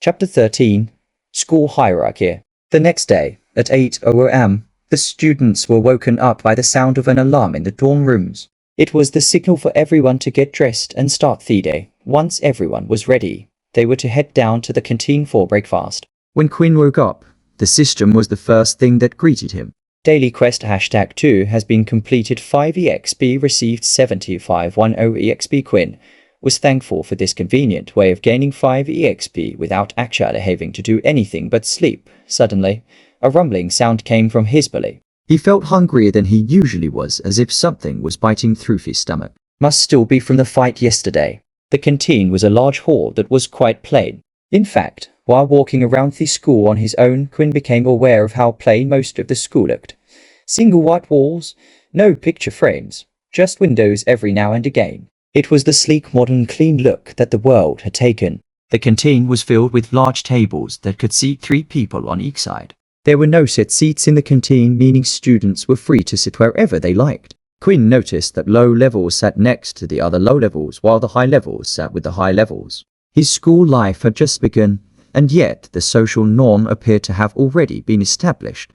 Chapter 13. School Hierarchy. The next day, at 8:00 am, the students were woken up by the sound of an alarm in the dorm rooms. It was the signal for everyone to get dressed and start the day. Once everyone was ready, they were to head down to the canteen for breakfast. When Quinn woke up, the system was the first thing that greeted him. Daily quest #2 has been completed. 5 EXP received 7510 EXP. Quinn was thankful for this convenient way of gaining 5 EXP without actually having to do anything but sleep. Suddenly, a rumbling sound came from his belly. He felt hungrier than he usually was, as if something was biting through his stomach. Must still be from the fight yesterday. The canteen was a large hall that was quite plain. In fact, while walking around the school on his own, Quinn became aware of how plain most of the school looked. Single white walls, no picture frames, just windows every now and again. It was the sleek, modern, clean look that the world had taken. The canteen was filled with large tables that could seat 3 people on each side. There were no set seats in the canteen, meaning students were free to sit wherever they liked. Quinn noticed that low levels sat next to the other low levels, while the high levels sat with the high levels. His school life had just begun, and yet the social norm appeared to have already been established,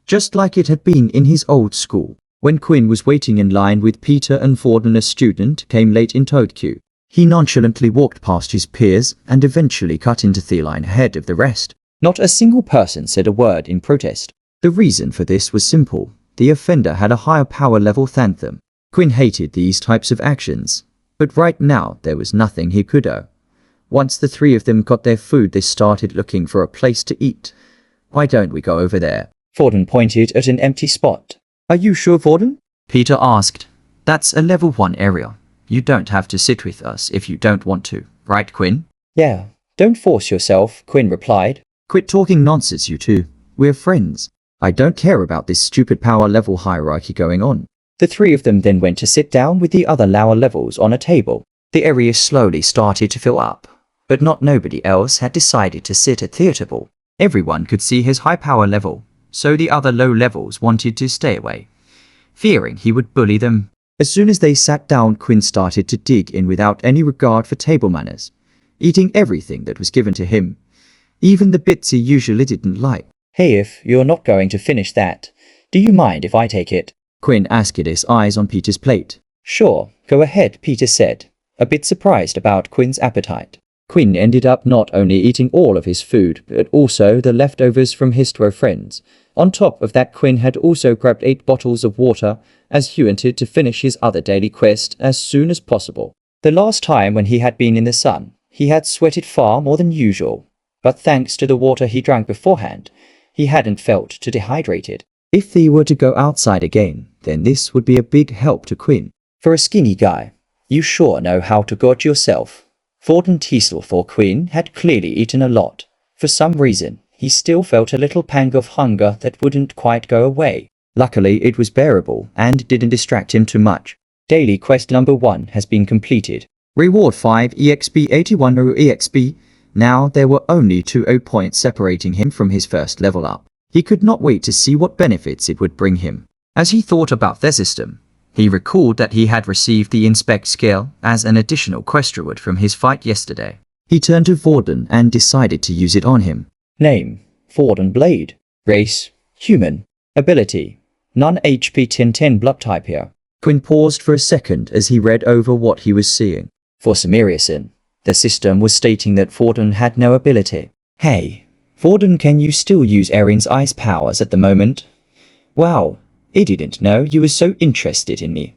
just like it had been in his old school. When Quinn was waiting in line with Peter and Vorden, a student came late in toad queue. He nonchalantly walked past his peers and eventually cut into the line ahead of the rest. Not a single person said a word in protest. The reason for this was simple. The offender had a higher power level than them. Quinn hated these types of actions, but right now there was nothing he could do. Once the 3 of them got their food, they started looking for a place to eat. "Why don't we go over there?" Vorden pointed at an empty spot. "Are you sure, Vorden?" Peter asked. "That's a level 1 area. You don't have to sit with us if you don't want to, right, Quinn?" "Yeah, don't force yourself," Quinn replied. "Quit talking nonsense, you two. We're friends. I don't care about this stupid power level hierarchy going on." The 3 of them then went to sit down with the other lower levels on a table. The area slowly started to fill up, but not nobody else had decided to sit at the table. Everyone could see his high power level, so the other low levels wanted to stay away, fearing he would bully them. As soon as they sat down, Quinn started to dig in without any regard for table manners, eating everything that was given to him, even the bits he usually didn't like. "Hey, if you're not going to finish that, do you mind if I take it?" Quinn asked, his eyes on Peter's plate. "Sure, go ahead," Peter said, a bit surprised about Quinn's appetite. Quinn ended up not only eating all of his food, but also the leftovers from his 2 friends. On top of that, Quinn had also grabbed 8 bottles of water, as he wanted to finish his other daily quest as soon as possible. The last time when he had been in the sun, he had sweated far more than usual, but thanks to the water he drank beforehand, he hadn't felt too dehydrated. If he were to go outside again, then this would be a big help to Quinn. For a skinny guy, you sure know how to gorge yourself. Vorden Teasel for Quinn had clearly eaten a lot. For some reason, he still felt a little pang of hunger that wouldn't quite go away. Luckily, it was bearable and didn't distract him too much. Daily quest number 1 has been completed. Reward 5 EXP 81 EXP. Now there were only 2 points separating him from his first level up. He could not wait to see what benefits it would bring him. As he thought about their system, he recalled that he had received the Inspect skill as an additional quest reward from his fight yesterday. He turned to Vorden and decided to use it on him. Name: Vorden Blade. Race: human. Ability: non-HP 1010 blood type here. Quinn paused for a second as he read over what he was seeing. For some reason, the system was stating that Vorden had no ability. "Hey, Vorden, can you still use Erin's ice powers at the moment?" "Wow, I didn't know you were so interested in me,"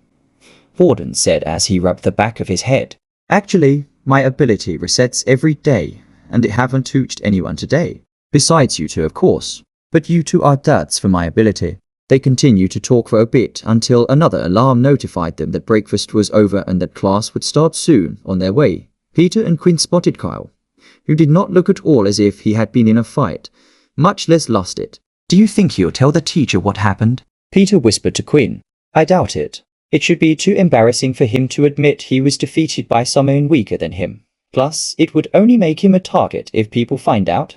Vorden said as he rubbed the back of his head. "Actually, my ability resets every day, and I haven't touched anyone today. Besides you two, of course. But you two are duds for my ability." They continued to talk for a bit until another alarm notified them that breakfast was over and that class would start soon. On their way, Peter and Quinn spotted Kyle, who did not look at all as if he had been in a fight, much less lost it. "Do you think you'll tell the teacher what happened?" Peter whispered to Quinn. "I doubt it. It should be too embarrassing for him to admit he was defeated by someone weaker than him. Plus, it would only make him a target if people find out,"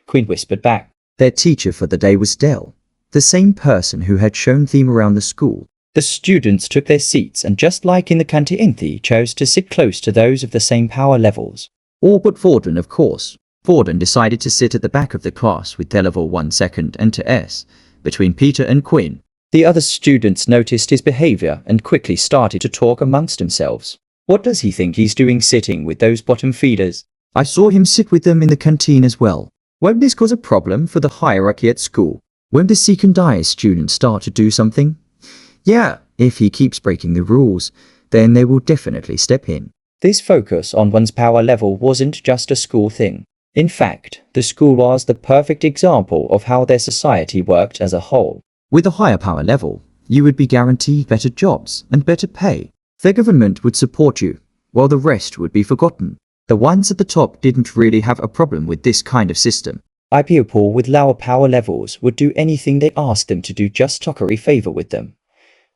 Quinn whispered back. Their teacher for the day was Dell, the same person who had shown them around the school. The students took their seats and, just like in the canteen, chose to sit close to those of the same power levels. All but Vorden, of course. Forden decided to sit at the back of the class with their level 1 second and to S, between Peter and Quinn. The other students noticed his behavior and quickly started to talk amongst themselves. What does he think he's doing sitting with those bottom feeders? I saw him sit with them in the canteen as well. Won't this cause a problem for the hierarchy at school? Won't the second-highest students start to do something? Yeah, if he keeps breaking the rules, then they will definitely step in. This focus on one's power level wasn't just a school thing. In fact, the school was the perfect example of how their society worked as a whole. With a higher power level, you would be guaranteed better jobs and better pay. The government would support you, while the rest would be forgotten. The ones at the top didn't really have a problem with this kind of system. People with lower power levels would do anything they asked them to do just to curry favor with them,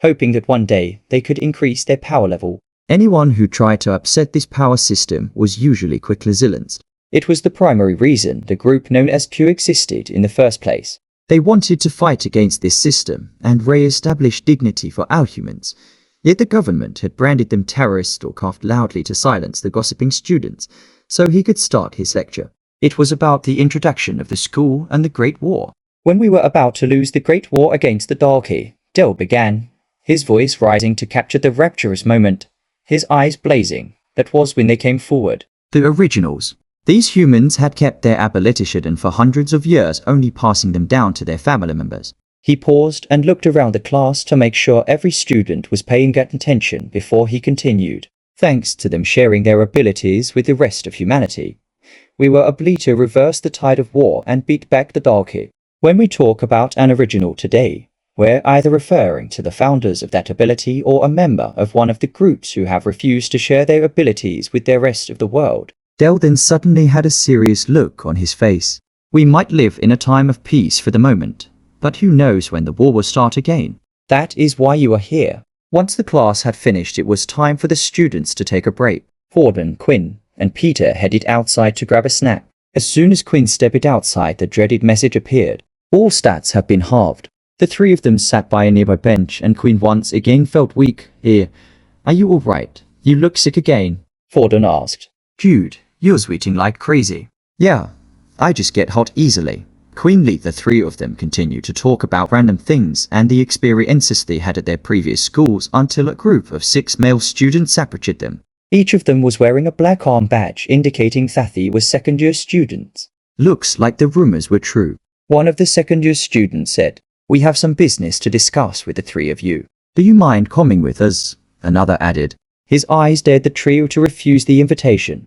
hoping that one day they could increase their power level. Anyone who tried to upset this power system was usually quickly silenced. It was the primary reason the group known as Q existed in the first place. They wanted to fight against this system and re-establish dignity for our humans. Yet the government had branded them terrorists or coughed loudly to silence the gossiping students, so he could start his lecture. It was about the introduction of the school and the Great War. When we were about to lose the Great War against the Dalki, Del began, his voice rising to capture the rapturous moment, his eyes blazing. That was when they came forward. The originals. These humans had kept their ability for hundreds of years, only passing them down to their family members. He paused and looked around the class to make sure every student was paying attention before he continued. Thanks to them sharing their abilities with the rest of humanity, we were able to reverse the tide of war and beat back the Dalki. When we talk about an original today, we're either referring to the founders of that ability or a member of one of the groups who have refused to share their abilities with the rest of the world. Del then suddenly had a serious look on his face. We might live in a time of peace for the moment, but who knows when the war will start again. That is why you are here. Once the class had finished, it was time for the students to take a break. Forden, Quinn, and Peter headed outside to grab a snack. As soon as Quinn stepped outside, the dreaded message appeared. All stats have been halved. The three of them sat by a nearby bench, and Quinn once again felt weak. Here, are you all right? You look sick again, Forden asked. Dude, you're sweating like crazy. Yeah, I just get hot easily. Quinn let the three of them continue to talk about random things and the experiences they had at their previous schools until a group of 6 male students approached them. Each of them was wearing a black arm badge indicating that they were second-year students. Looks like the rumors were true. One of the second-year students said, "We have some business to discuss with the three of you. Do you mind coming with us?" Another added. His eyes dared the trio to refuse the invitation.